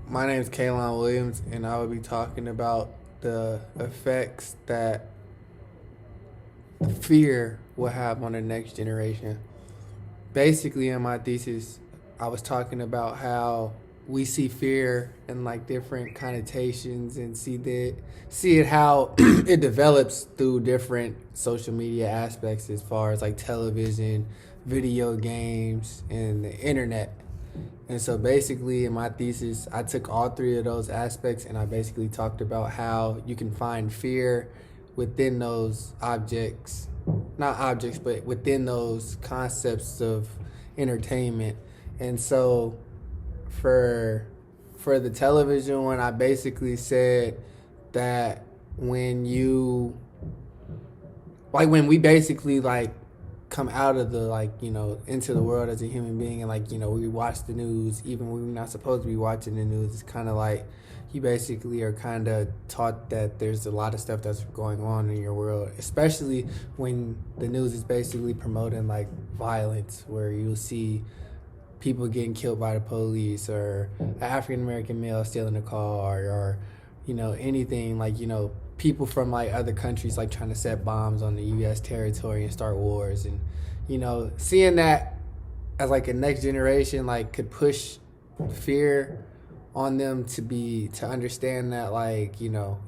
My name is Kaylon Williams, and I will be talking about the effects that fear will have on the next generation. Basically, in my thesis, I was talking about how we see fear in like different connotations and see it how it develops through different social media aspects as far as like television, video games, and the internet. And so basically in my thesis, I took all three of those aspects and I basically talked about how you can find fear within those objects, not objects, but within those concepts of entertainment. And so for for the television one, I basically said that when you when we basically like come out of the into the world as a human being, and we watch the news even when we're not supposed to be watching the news. It's kind of like you basically are kind of taught that there's a lot of stuff that's going on in your world, especially when the news is basically promoting like violence, where you'll see people getting killed by the police, or an African American male stealing a car, or anything people from like other countries like trying to set bombs on the U.S. territory and start wars. And seeing that as like a next generation like could push fear on them to understand that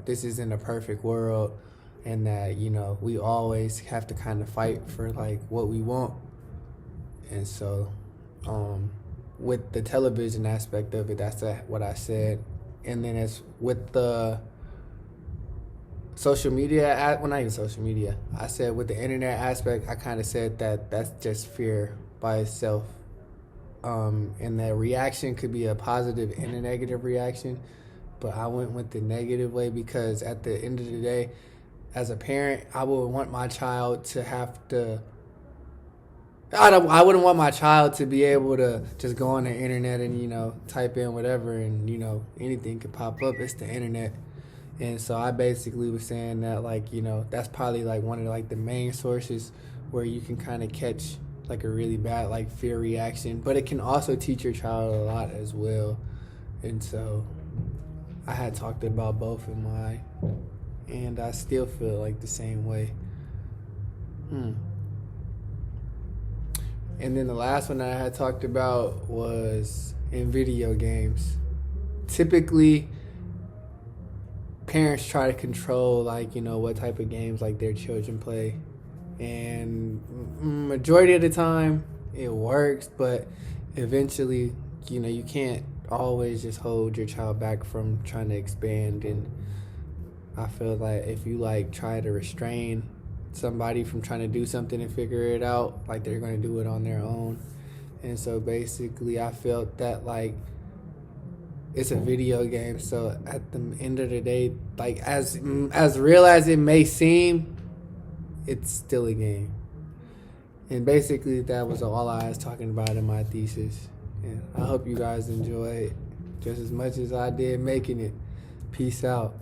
this isn't a perfect world, and that we always have to kind of fight for like what we want. And so with the television aspect of it, that's what I said. And then it's with the social media, well, not even social media, I said with the internet aspect, I kind of said that that's just fear by itself. And the reaction could be a positive and a negative reaction, but I went with the negative way because at the end of the day, as a parent, I would want my child to have to I wouldn't want my child to be able to just go on the internet and type in whatever, and anything could pop up. It's the internet. And so I basically was saying that that's probably like one of like the main sources where you can kind of catch like a really bad like fear reaction, but it can also teach your child a lot as well. And so I had talked about both in mine, and I still feel like the same way. And then the last one that I had talked about was in video games. Typically, parents try to control what type of games like their children play, and majority of the time it works, but eventually you can't always just hold your child back from trying to expand. And I feel like if you try to restrain somebody from trying to do something and figure it out, they're going to do it on their own. And so basically I felt that it's a video game, so at the end of the day, as real as it may seem, it's still a game. And basically that was all I was talking about in my thesis. And I hope you guys enjoy it just as much as I did making it. Peace out.